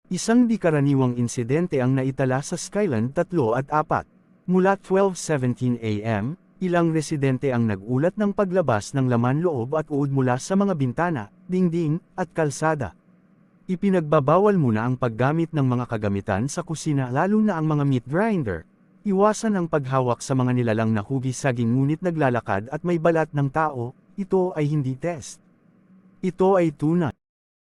Isang di karaniwang insidente ang naitala sa Skyland 3 at 4. Mula 12:17 a.m., ilang residente ang nagulat ng paglabas ng laman loob at uod mula sa mga bintana, dingding, at kalsada. Ipinagbabawal muna ang paggamit ng mga kagamitan sa kusina lalo na ang mga meat grinder. Iwasan ang paghawak sa mga nilalang na hugis saging ngunit naglalakad at may balat ng tao, ito ay hindi test. Ito ay tunay.